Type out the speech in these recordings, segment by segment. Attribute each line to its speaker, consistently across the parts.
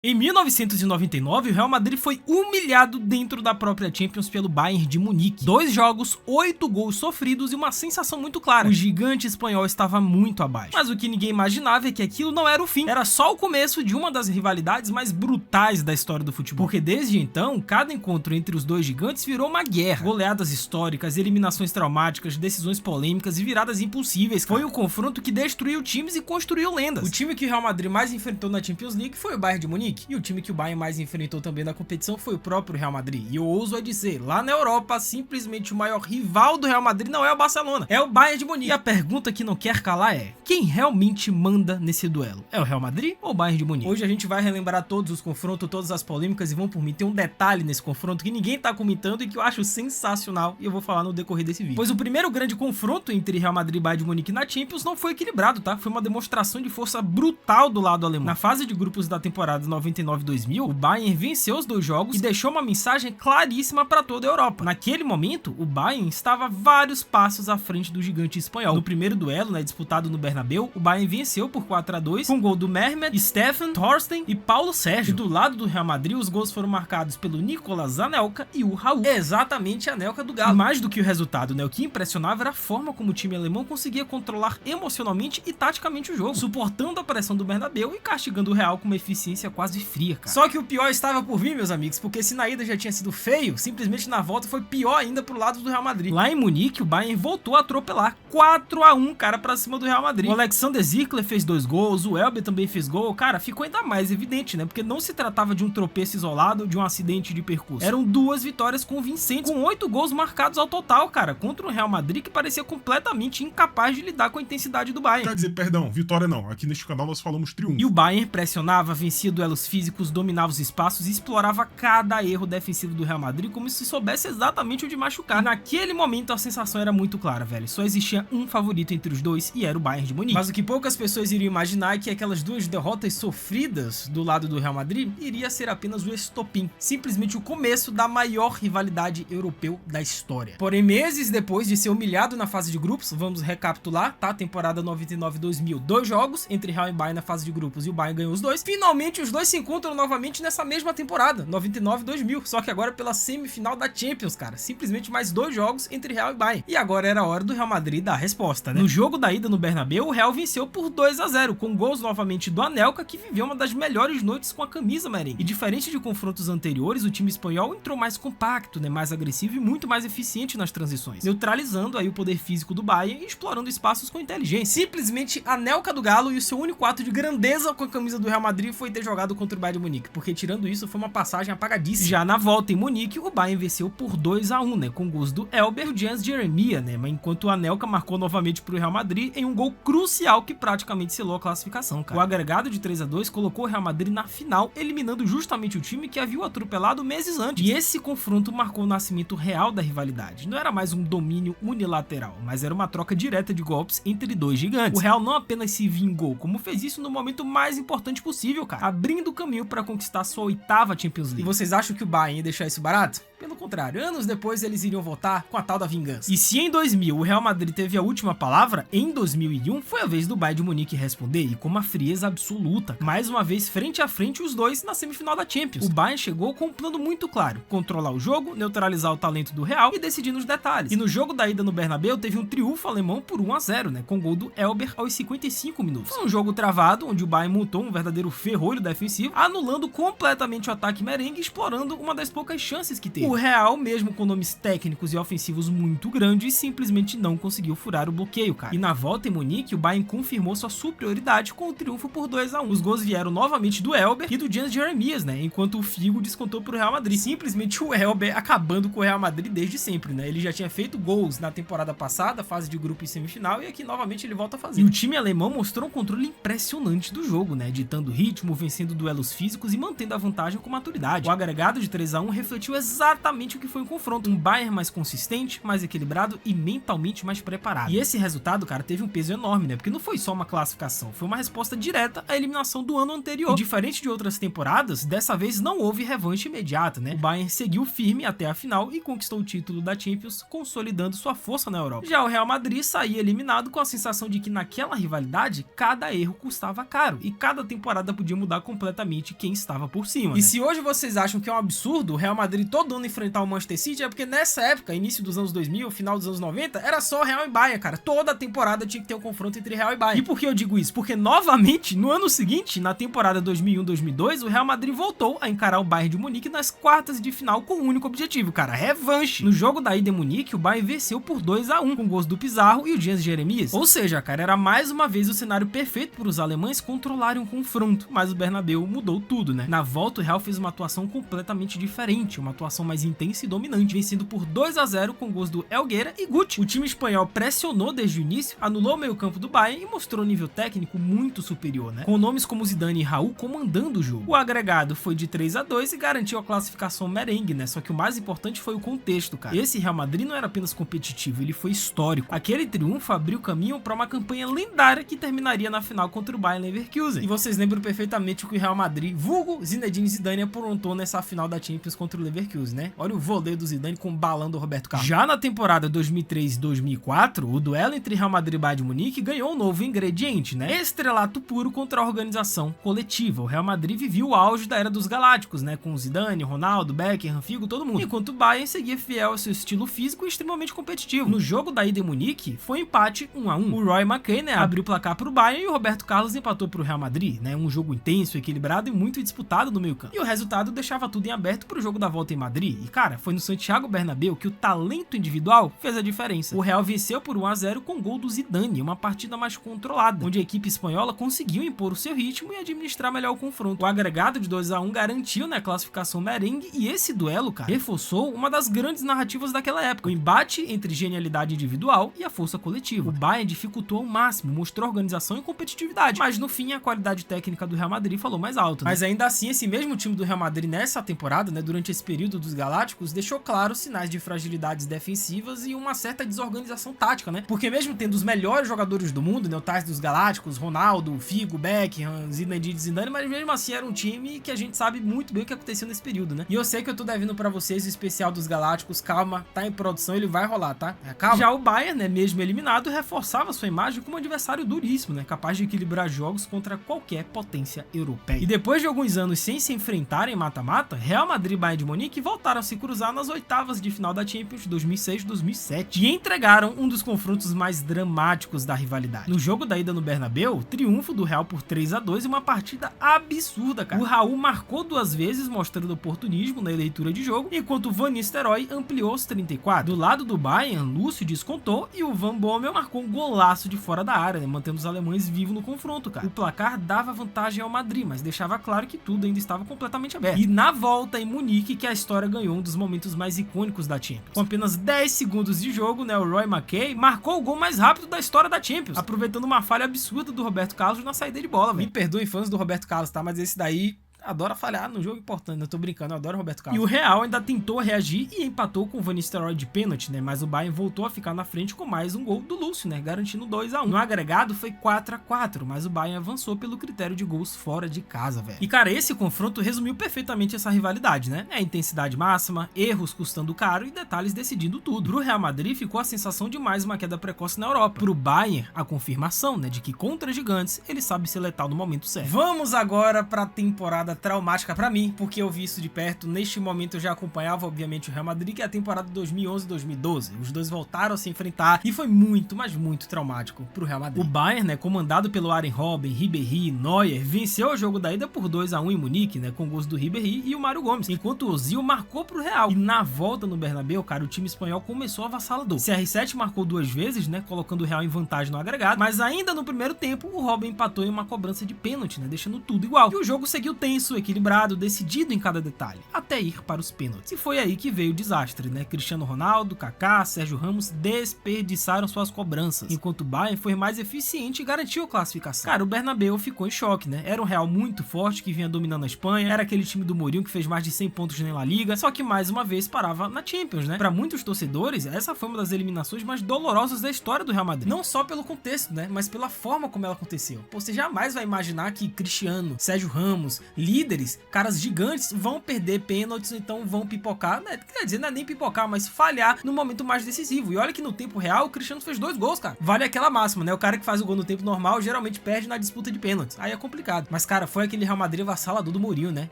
Speaker 1: Em 1999, o Real Madrid foi humilhado dentro da própria Champions pelo Bayern de Munique. 2 jogos, 8 gols sofridos e uma sensação muito clara: o gigante espanhol estava muito abaixo. Mas o que ninguém imaginava é que aquilo não era o fim, era só o começo de uma das rivalidades mais brutais da história do futebol. Porque desde então, cada encontro entre os dois gigantes virou uma guerra. Goleadas históricas, eliminações traumáticas, decisões polêmicas e viradas impossíveis. Foi o confronto que destruiu times e construiu lendas. O time que o Real Madrid mais enfrentou na Champions League foi o Bayern de Munique. E o time que o Bayern mais enfrentou também na competição foi o próprio Real Madrid. E eu ouso a dizer, lá na Europa, simplesmente o maior rival do Real Madrid não é o Barcelona, é o Bayern de Munique. E a pergunta que não quer calar é: quem realmente manda nesse duelo? É o Real Madrid ou o Bayern de Munique? Hoje a gente vai relembrar todos os confrontos, todas as polêmicas, e vão por mim. Tem um detalhe nesse confronto que ninguém tá comentando e que eu acho sensacional, e eu vou falar no decorrer desse vídeo. Pois o primeiro grande confronto entre Real Madrid e Bayern de Munique na Champions não foi equilibrado, tá? Foi uma demonstração de força brutal do lado alemão. Na fase de grupos da temporada 99-2000, o Bayern venceu os 2 jogos e deixou uma mensagem claríssima para toda a Europa. Naquele momento, o Bayern estava vários passos à frente do gigante espanhol. No primeiro duelo, disputado no Bernabéu, o Bayern venceu por 4-2, com gol do Mehmet, Stefan, Thorsten e Paulo Sérgio. E do lado do Real Madrid, os gols foram marcados pelo Nicolas Anelka e o Raul. Exatamente a Anelka do Galo. E mais do que o resultado, o que impressionava era a forma como o time alemão conseguia controlar emocionalmente e taticamente o jogo, suportando a pressão do Bernabéu e castigando o Real com uma eficiência quase fria, cara. Só que o pior estava por vir, meus amigos, porque se na ida já tinha sido feio, simplesmente na volta foi pior ainda pro lado do Real Madrid. Lá em Munique, o Bayern voltou a atropelar 4-1, cara, pra cima do Real Madrid. O Alexander Zickler fez 2 gols, o Elber também fez gol. Cara, ficou ainda mais evidente, porque não se tratava de um tropeço isolado ou de um acidente de percurso. Eram 2 vitórias convincentes, com 8 gols marcados ao total, cara, contra o Real Madrid que parecia completamente incapaz de lidar com a intensidade do Bayern.
Speaker 2: Quer dizer, perdão, vitória não. Aqui neste canal nós falamos triunfo.
Speaker 1: E o Bayern pressionava, vencia duelos físicos, dominava os espaços e explorava cada erro defensivo do Real Madrid como se soubesse exatamente onde machucar. Naquele momento a sensação era muito clara, velho. Só existia um favorito entre os dois e era o Bayern de Munique. Mas o que poucas pessoas iriam imaginar é que aquelas 2 derrotas sofridas do lado do Real Madrid iria ser apenas o estopim, simplesmente o começo da maior rivalidade europeu da história. Porém, meses depois de ser humilhado na fase de grupos, vamos recapitular, tá? Temporada 99-2000, 2 jogos entre Real e Bayern na fase de grupos e o Bayern ganhou os 2. Finalmente os dois se encontram novamente nessa mesma temporada, 99-2000, só que agora pela semifinal da Champions, cara. Simplesmente mais 2 jogos entre Real e Bayern. E agora era a hora do Real Madrid dar a resposta, No jogo da ida no Bernabéu, o Real venceu por 2-0, com gols novamente do Anelka, que viveu uma das melhores noites com a camisa merengue. E diferente de confrontos anteriores, o time espanhol entrou mais compacto, mais agressivo e muito mais eficiente nas transições, neutralizando aí o poder físico do Bayern e explorando espaços com inteligência. Simplesmente Anelka do Galo, e o seu único ato de grandeza com a camisa do Real Madrid foi ter jogado contra o Bayern de Munique, porque tirando isso foi uma passagem apagadíssima. Já na volta em Munique, o Bayern venceu por 2-1, com gols do Elber e o Jens Jeremia, mas enquanto o Anelka marcou novamente pro Real Madrid em um gol crucial que praticamente selou a classificação, cara. O agregado de 3-2 colocou o Real Madrid na final, eliminando justamente o time que havia o atropelado meses antes. E esse confronto marcou o nascimento real da rivalidade. Não era mais um domínio unilateral, mas era uma troca direta de golpes entre 2 gigantes. O Real não apenas se vingou, como fez isso no momento mais importante possível, cara, abrindo o caminho para conquistar sua 8ª Champions League. E vocês acham que o Bayern ia deixar isso barato? Pelo contrário, anos depois eles iriam voltar com a tal da vingança. E se em 2000 o Real Madrid teve a última palavra, em 2001 foi a vez do Bayern de Munique responder, e com uma frieza absoluta. Mais uma vez, frente a frente, os dois na semifinal da Champions. O Bayern chegou com um plano muito claro: controlar o jogo, neutralizar o talento do Real e decidir nos detalhes. E no jogo da ida no Bernabéu teve um triunfo alemão por 1-0, com gol do Elber aos 55 minutos. Foi um jogo travado, onde o Bayern montou um verdadeiro ferrolho defensivo, anulando completamente o ataque merengue e explorando uma das poucas chances que teve. O Real, mesmo com nomes técnicos e ofensivos muito grandes, simplesmente não conseguiu furar o bloqueio, cara. E na volta em Munique, o Bayern confirmou sua superioridade com o triunfo por 2-1. Os gols vieram novamente do Elber e do Jens Jeremias, enquanto o Figo descontou pro Real Madrid. Simplesmente o Elber acabando com o Real Madrid desde sempre, Ele já tinha feito gols na temporada passada, fase de grupo e semifinal, e aqui novamente ele volta a fazer. E o time alemão mostrou um controle impressionante do jogo, ditando ritmo, vencendo duelos físicos e mantendo a vantagem com maturidade. O agregado de 3-1 refletiu exatamente exatamente o que foi o confronto. Um Bayern mais consistente, mais equilibrado e mentalmente mais preparado. E esse resultado, cara, teve um peso enorme, né? Porque não foi só uma classificação, foi uma resposta direta à eliminação do ano anterior. E diferente de outras temporadas, dessa vez não houve revanche imediata, né? O Bayern seguiu firme até a final e conquistou o título da Champions, consolidando sua força na Europa. Já o Real Madrid saía eliminado com a sensação de que naquela rivalidade, cada erro custava caro e cada temporada podia mudar completamente quem estava por cima, né? E se hoje vocês acham que é um absurdo o Real Madrid todo ano enfrentar o Manchester City, é porque nessa época, início dos anos 2000, final dos anos 90, era só Real e Bayern, cara. Toda temporada tinha que ter um confronto entre Real e Bayern. E por que eu digo isso? Porque novamente, no ano seguinte, na temporada 2001-2002, o Real Madrid voltou a encarar o Bayern de Munique nas quartas de final com um único objetivo, cara, revanche. No jogo da ida em Munique, o Bayern venceu por 2-1, com gols do Pizarro e o Jens Jeremias. Ou seja, cara, era mais uma vez o cenário perfeito para os alemães controlarem um confronto, mas o Bernabéu mudou tudo, né? Na volta, o Real fez uma atuação completamente diferente, uma atuação mais intensa e dominante, vencendo por 2-0 com gols do Helguera e Guti. O time espanhol pressionou desde o início, anulou o meio-campo do Bayern e mostrou um nível técnico muito superior, né? Com nomes como Zidane e Raul comandando o jogo. O agregado foi de 3-2 e garantiu a classificação merengue, né? Só que o mais importante foi o contexto, cara. Esse Real Madrid não era apenas competitivo, ele foi histórico. Aquele triunfo abriu caminho para uma campanha lendária que terminaria na final contra o Bayer Leverkusen. E vocês lembram perfeitamente o que o Real Madrid, vulgo Zinedine Zidane, aprontou nessa final da Champions contra o Leverkusen, né? Olha o voleio do Zidane com o balão do Roberto Carlos. Já na temporada 2003-2004, o duelo entre Real Madrid e Bayern de Munique ganhou um novo ingrediente, né? Estrelato puro contra a organização coletiva. O Real Madrid vivia o auge da era dos galácticos, né? Com Zidane, Ronaldo, Beckham, Figo, todo mundo. Enquanto o Bayern seguia fiel ao seu estilo físico e extremamente competitivo. No jogo da ida em Munique, foi empate 1-1. O Roy Mackay, né, abriu o placar pro Bayern e o Roberto Carlos empatou pro Real Madrid, né? Um jogo intenso, equilibrado e muito disputado no meio campo. E o resultado deixava tudo em aberto pro jogo da volta em Madrid. E cara, foi no Santiago Bernabéu que o talento individual fez a diferença. O Real venceu por 1-0 com gol do Zidane, uma partida mais controlada, onde a equipe espanhola conseguiu impor o seu ritmo e administrar melhor o confronto. O agregado de 2-1 garantiu, né, a classificação merengue e esse duelo, cara, reforçou uma das grandes narrativas daquela época, o embate entre genialidade individual e a força coletiva. O Bayern dificultou ao máximo, mostrou organização e competitividade, mas no fim a qualidade técnica do Real Madrid falou mais alto, né? Mas ainda assim, esse mesmo time do Real Madrid nessa temporada, né, durante esse período dos Galácticos, deixou claro sinais de fragilidades defensivas e uma certa desorganização tática, né? Porque mesmo tendo os melhores jogadores do mundo, né, o tais dos Galácticos, Ronaldo, Figo, Beckham, Zinedine Zidane, mas mesmo assim era um time que a gente sabe muito bem o que aconteceu nesse período, né? E eu sei que eu tô devendo pra vocês o especial dos Galácticos, calma, tá em produção, ele vai rolar, tá? Calma. Já o Bayern, né, mesmo eliminado, reforçava sua imagem como um adversário duríssimo, né, capaz de equilibrar jogos contra qualquer potência europeia. E depois de alguns anos sem se enfrentarem em mata-mata, Real Madrid e Bayern de Munique voltaram a se cruzar nas oitavas de final da Champions 2006-2007 e entregaram um dos confrontos mais dramáticos da rivalidade. No jogo da ida no Bernabéu, triunfo do Real por 3-2 e uma partida absurda, cara. O Raul marcou 2 vezes, mostrando oportunismo na leitura de jogo, enquanto o Van Nistelrooy ampliou os 34. Do lado do Bayern, Lúcio descontou e o Van Bommel marcou um golaço de fora da área, né, mantendo os alemães vivos no confronto, cara. O placar dava vantagem ao Madrid, mas deixava claro que tudo ainda estava completamente aberto. E na volta em Munique que a história ganhou um dos momentos mais icônicos da Champions. Com apenas 10 segundos de jogo, né, o Roy Mackay marcou o gol mais rápido da história da Champions, aproveitando uma falha absurda do Roberto Carlos na saída de bola, velho. Me perdoem fãs do Roberto Carlos, tá? Mas esse daí adora falhar no jogo importante, eu tô brincando, eu adoro o Roberto Carlos. E o Real ainda tentou reagir e empatou com o Van Nistelrooy de pênalti, né, mas o Bayern voltou a ficar na frente com mais um gol do Lúcio, né, garantindo 2-1. No agregado foi 4-4, mas o Bayern avançou pelo critério de gols fora de casa, velho. E cara, esse confronto resumiu perfeitamente essa rivalidade, né, a intensidade máxima, erros custando caro e detalhes decidindo tudo. Pro Real Madrid ficou a sensação de mais uma queda precoce na Europa. Pro Bayern, a confirmação, né, de que contra gigantes ele sabe ser letal no momento certo. Vamos agora pra temporada traumática pra mim, porque eu vi isso de perto. Neste momento eu já acompanhava, obviamente, o Real Madrid, que é a temporada 2011-2012. Os dois voltaram a se enfrentar e foi muito, mas muito traumático pro Real Madrid. O Bayern, né, comandado pelo Arjen Robben, Ribéry e Neuer, venceu o jogo da ida por 2-1 em Munique, né, com gols do Ribéry e o Mário Gomes, enquanto o Ozil marcou pro Real. E na volta no Bernabéu, cara, o time espanhol começou avassalador. CR7 marcou 2 vezes, né, colocando o Real em vantagem no agregado, mas ainda no primeiro tempo o Robben empatou em uma cobrança de pênalti, né, deixando tudo igual. E o jogo seguiu tenso tenso, equilibrado, decidido em cada detalhe, até ir para os pênaltis. E foi aí que veio o desastre, né? Cristiano Ronaldo, Kaká, Sérgio Ramos desperdiçaram suas cobranças, enquanto o Bayern foi mais eficiente e garantiu a classificação. Cara, o Bernabéu ficou em choque, né? Era um Real muito forte que vinha dominando a Espanha, era aquele time do Mourinho que fez mais de 100 pontos na La Liga, só que mais uma vez parava na Champions, né? Para muitos torcedores, essa foi uma das eliminações mais dolorosas da história do Real Madrid. Não só pelo contexto, né? Mas pela forma como ela aconteceu. Pô, você jamais vai imaginar que Cristiano, Sérgio Ramos, líderes, caras gigantes, vão perder pênaltis, então vão pipocar, né? Quer dizer, não é nem pipocar, mas falhar no momento mais decisivo. E olha que no tempo real, o Cristiano fez 2 gols, cara. Vale aquela máxima, né? O cara que faz o gol no tempo normal geralmente perde na disputa de pênaltis. Aí é complicado. Mas, cara, foi aquele Real Madrid avassalador do Mourinho, né?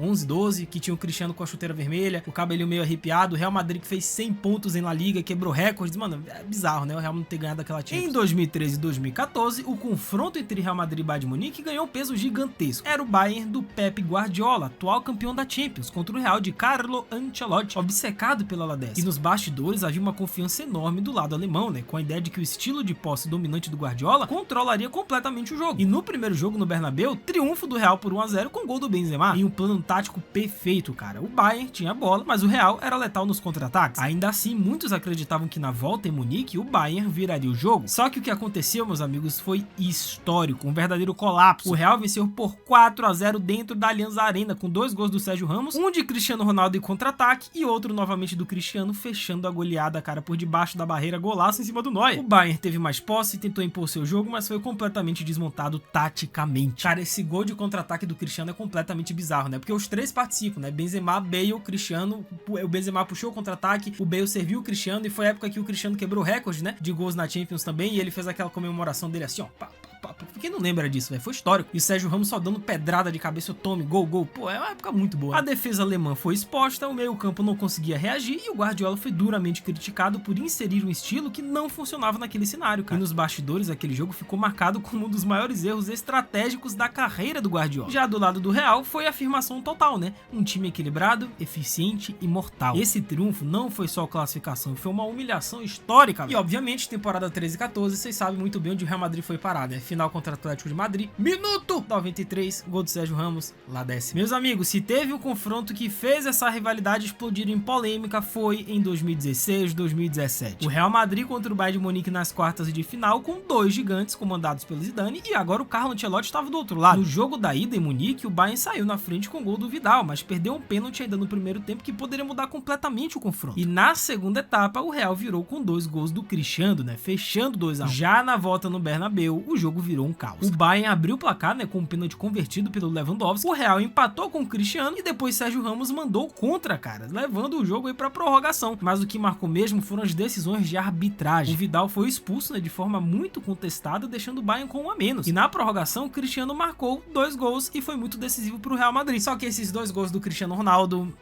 Speaker 1: 11-12, que tinha o Cristiano com a chuteira vermelha, o cabelinho meio arrepiado, o Real Madrid que fez 100 pontos em La Liga, quebrou recordes. Mano, é bizarro, né? O Real não ter ganhado aquela Champions. Em 2013 e 2014, o confronto entre Real Madrid e Bayern de Munique ganhou um peso gigantesco. Era o Bayern do Pep Guardiola, atual campeão da Champions, contra o Real de Carlo Ancelotti, obcecado pela La Décima. E nos bastidores havia uma confiança enorme do lado alemão, né? Com a ideia de que o estilo de posse dominante do Guardiola controlaria completamente o jogo. E no primeiro jogo no Bernabéu, triunfo do Real por 1-0 com gol do Benzema, em um plano tático perfeito, cara. O Bayern tinha a bola, mas o Real era letal nos contra-ataques. Ainda assim, muitos acreditavam que na volta em Munique, o Bayern viraria o jogo. Só que o que aconteceu, meus amigos, foi histórico, um verdadeiro colapso. O Real venceu por 4-0 dentro da Allianz Arena, com 2 gols do Sérgio Ramos, um de Cristiano Ronaldo em contra-ataque e outro novamente do Cristiano, fechando a goleada, cara, por debaixo da barreira, golaço em cima do Neuer. O Bayern teve mais posse, tentou impor seu jogo, mas foi completamente desmontado taticamente. Cara, esse gol de contra-ataque do Cristiano é completamente bizarro, né? Porque os 3 participam, né? Benzema, Bale, Cristiano. O Benzema puxou o contra-ataque, o Bale serviu o Cristiano e foi a época que o Cristiano quebrou recorde, né? De gols na Champions também, e ele fez aquela comemoração dele assim, ó, pá. Quem não lembra disso, velho? Foi histórico. E o Sérgio Ramos só dando pedrada de cabeça, tome, gol. Pô, é uma época muito boa. A defesa alemã foi exposta, o meio-campo não conseguia reagir e o Guardiola foi duramente criticado por inserir um estilo que não funcionava naquele cenário, cara. E nos bastidores, aquele jogo ficou marcado como um dos maiores erros estratégicos da carreira do Guardiola. Já do lado do Real, foi a afirmação total, né? Um time equilibrado, eficiente e mortal. Esse triunfo não foi só classificação, foi uma humilhação histórica, velho. E obviamente, temporada 13 e 14, vocês sabem muito bem onde o Real Madrid foi parar, né? Final contra o Atlético de Madrid, minuto 93, gol do Sérgio Ramos, La Décima. Meus amigos, se teve um confronto que fez essa rivalidade explodir em polêmica, foi em 2016, 2017. O Real Madrid contra o Bayern de Munique nas quartas de final, com 2 gigantes comandados pelo Zidane, e agora o Carlo Ancelotti estava do outro lado. No jogo da ida em Munique, o Bayern saiu na frente com o gol do Vidal, mas perdeu um pênalti ainda no primeiro tempo que poderia mudar completamente o confronto. E na segunda etapa, o Real virou com 2 gols do Cristiano, né, fechando 2-1. Já na volta no Bernabéu, o jogo virou um caos. O Bayern abriu o placar, né, com um pênalti convertido pelo Lewandowski. O Real empatou com o Cristiano e depois Sérgio Ramos mandou contra, cara, levando o jogo aí pra prorrogação. Mas o que marcou mesmo foram as decisões de arbitragem. O Vidal foi expulso, né, de forma muito contestada, deixando o Bayern com 1 a menos. E na prorrogação, o Cristiano marcou 2 gols e foi muito decisivo pro Real Madrid. Só que esses 2 gols do Cristiano Ronaldo,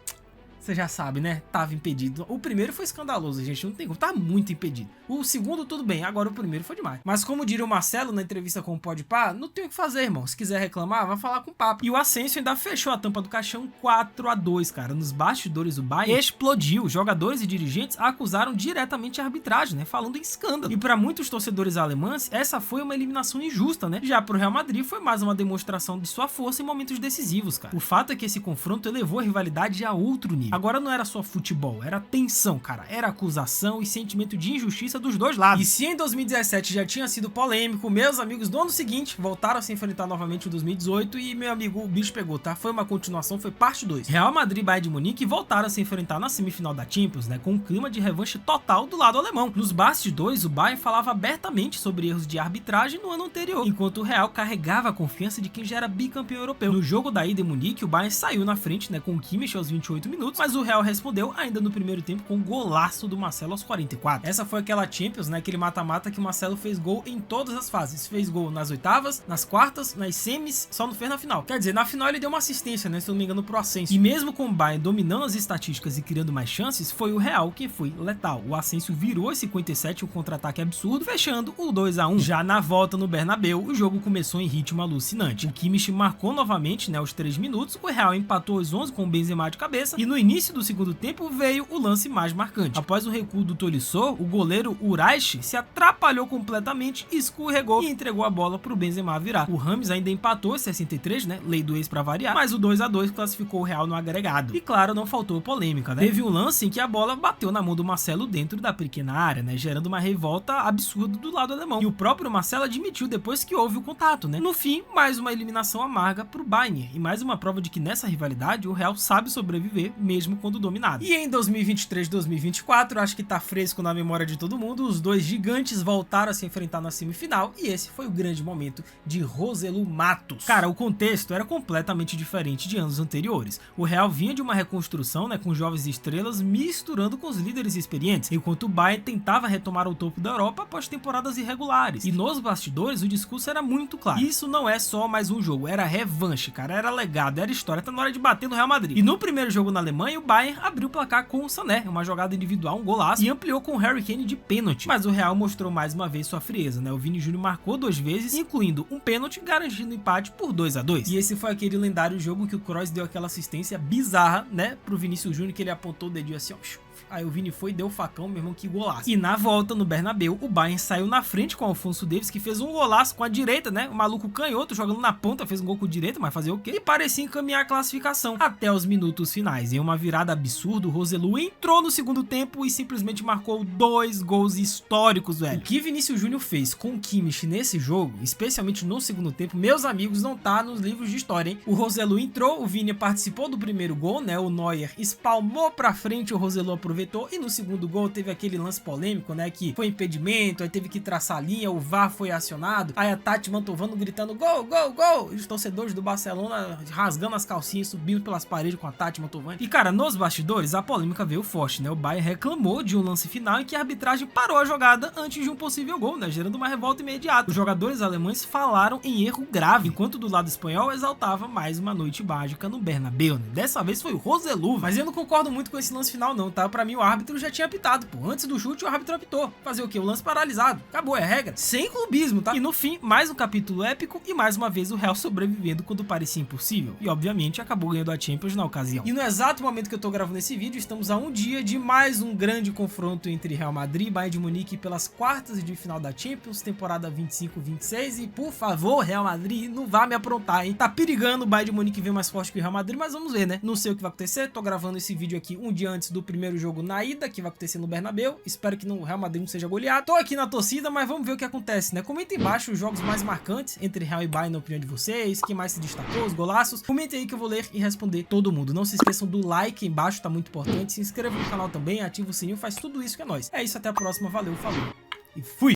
Speaker 1: você já sabe, né? Tava impedido. O primeiro foi escandaloso, gente. Não tem como. Tá muito impedido. O segundo, tudo bem. Agora o primeiro foi demais. Mas como diria o Marcelo na entrevista com o Podpah, não tem o que fazer, irmão. Se quiser reclamar, vai falar com o Papa. E o Asensio ainda fechou a tampa do caixão 4-2, cara. Nos bastidores, o Bayern explodiu. Jogadores e dirigentes acusaram diretamente a arbitragem, né? Falando em escândalo. E para muitos torcedores alemães, essa foi uma eliminação injusta, né? Já pro Real Madrid, foi mais uma demonstração de sua força em momentos decisivos, cara. O fato é que esse confronto elevou a rivalidade a outro nível. Agora não era só futebol, era tensão, cara. Era acusação e sentimento de injustiça dos dois lados. E se em 2017 já tinha sido polêmico, meus amigos do ano seguinte voltaram a se enfrentar novamente em 2018 e, meu amigo, o bicho pegou, tá? Foi uma continuação, foi parte 2. Real Madrid e Bayern de Munique voltaram a se enfrentar na semifinal da Champions, né? Com um clima de revanche total do lado alemão. Nos bastidores, o Bayern falava abertamente sobre erros de arbitragem no ano anterior, enquanto o Real carregava a confiança de quem já era bicampeão europeu. No jogo da ida em Munique, o Bayern saiu na frente, né? Com o Kimmich aos 28 minutos, mas o Real respondeu ainda no primeiro tempo com um golaço do Marcelo aos 44. Essa foi aquela Champions, né, aquele mata-mata que o Marcelo fez gol em todas as fases. Fez gol nas oitavas, nas quartas, nas semis, só não fez na final. Quer dizer, na final ele deu uma assistência, né, se não me engano, pro Asensio. E mesmo com o Bayern dominando as estatísticas e criando mais chances, foi o Real quem foi letal. O Asensio virou esse 57, um contra-ataque absurdo, fechando o 2-1. Já na volta no Bernabéu, o jogo começou em ritmo alucinante. O Kimmich marcou novamente, né, aos 3 minutos, o Real empatou aos 11 com o Benzema de cabeça, e no início do segundo tempo veio o lance mais marcante. Após o recuo do Tolisso, o goleiro Uraishi se atrapalhou completamente, escorregou e entregou a bola pro Benzema virar. O Rames ainda empatou 63, né? Lei do ex pra variar, mas o 2-2 classificou o Real no agregado. E claro, não faltou polêmica, né? Teve um lance em que a bola bateu na mão do Marcelo dentro da pequena área, né? Gerando uma revolta absurda do lado alemão. E o próprio Marcelo admitiu depois que houve o contato, né? No fim, mais uma eliminação amarga pro Bayern e mais uma prova de que nessa rivalidade o Real sabe sobreviver mesmo quando dominado. E em 2023-2024, acho que tá fresco na memória de todo mundo, os dois gigantes voltaram a se enfrentar na semifinal e esse foi o grande momento de Roselu Matos. Cara, o contexto era completamente diferente de anos anteriores. O Real vinha de uma reconstrução, né, com jovens estrelas misturando com os líderes experientes, enquanto o Bayern tentava retomar o topo da Europa após temporadas irregulares. E nos bastidores o discurso era muito claro. Isso não é só mais um jogo, era revanche, cara, era legado, era história, tá na hora de bater no Real Madrid. E no primeiro jogo na Alemanha, o Bayern abriu o placar com o Sané, uma jogada individual, um golaço, e ampliou com o Harry Kane de pênalti. Mas o Real mostrou mais uma vez sua frieza, né? O Vini Júnior marcou 2 vezes, incluindo um pênalti, garantindo o empate por 2-2. E esse foi aquele lendário jogo que o Kroos deu aquela assistência bizarra, né, pro Vinícius Júnior, que ele apontou o dedinho assim, ó. Aí o Vini foi e deu o facão, meu irmão, que golaço. E na volta no Bernabéu, o Bayern saiu na frente com o Alphonso Davies, que fez um golaço com a direita, né? O maluco canhoto jogando na ponta, fez um gol com o direito, mas fazer o quê? E parecia encaminhar a classificação até os minutos finais. Em uma virada absurda, o Roselu entrou no segundo tempo e simplesmente marcou 2 gols históricos, velho. O que Vinícius Júnior fez com o Kimmich nesse jogo, especialmente no segundo tempo, meus amigos, não tá nos livros de história, hein? O Roselu entrou, o Vini participou do primeiro gol, né? O Neuer espalmou pra frente, o Roselu aproveitou. E no segundo gol teve aquele lance polêmico, né, que foi impedimento, aí teve que traçar a linha, o VAR foi acionado, aí a Tati Mantovano gritando gol, gol, gol, e os torcedores do Barcelona rasgando as calcinhas, subindo pelas paredes com a Tati Mantovano. E cara, nos bastidores a polêmica veio forte, né, o Bayern reclamou de um lance final em que a arbitragem parou a jogada antes de um possível gol, né, gerando uma revolta imediata. Os jogadores alemães falaram em erro grave, enquanto do lado espanhol exaltava mais uma noite mágica no Bernabéu, né? Dessa vez foi o Roselu, mas eu não concordo muito com esse lance final não, tá? Pra mim o árbitro já tinha apitado, pô. Antes do chute, o árbitro apitou. Fazer o quê? O lance paralisado. Acabou, é regra. Sem clubismo, tá? E no fim, mais um capítulo épico e mais uma vez o Real sobrevivendo quando parecia impossível. E obviamente acabou ganhando a Champions na ocasião. E no exato momento que eu tô gravando esse vídeo, estamos a um dia de mais um grande confronto entre Real Madrid e Bayern de Munique pelas quartas de final da Champions, temporada 25-26. E por favor, Real Madrid, não vá me aprontar, hein? Tá perigando o Bayern de Munique vir mais forte que o Real Madrid, mas vamos ver, né? Não sei o que vai acontecer. Tô gravando esse vídeo aqui um dia antes do primeiro jogo na ida, que vai acontecer no Bernabéu. Espero que no Real Madrid não seja goleado. Tô aqui na torcida, mas vamos ver o que acontece, né? Comenta embaixo os jogos mais marcantes entre Real e Bayern na opinião de vocês, quem mais se destacou, os golaços. Comente aí que eu vou ler e responder todo mundo. Não se esqueçam do like embaixo, tá muito importante. Se inscreva no canal também, ativa o sininho, faz tudo isso que é nóis. É isso, até a próxima, valeu, falou e fui!